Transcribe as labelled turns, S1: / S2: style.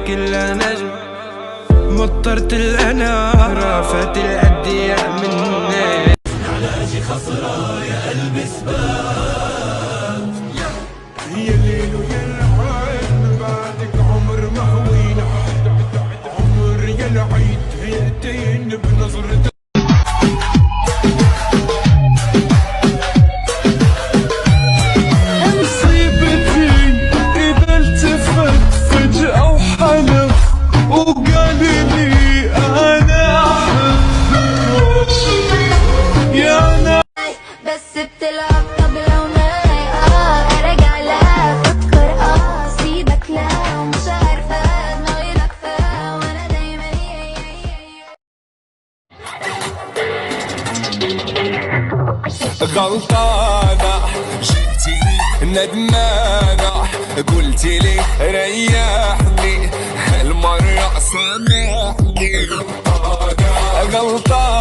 S1: كلها نجم. مطرت الأنا رافت الأدياء مني.
S2: علاجي خصرا يا قلبي سباب.
S1: يا الليل ويا العين بعدك عمر ما هوينا، عمر يا العيد هيئتين بنظرة. مصيبتي إذا التفت فجأة وحلف وقال لي أنا أحبك يا أنا.
S3: بس بتلعب طبلة وماي ارجع لا افكر سيبك لا ومش عارفة دماغي لفة وانا دايما
S4: غلطانة جيتيلي ندمانة قلتيلي ريحني هالمرة سامحني. أنا غلطانة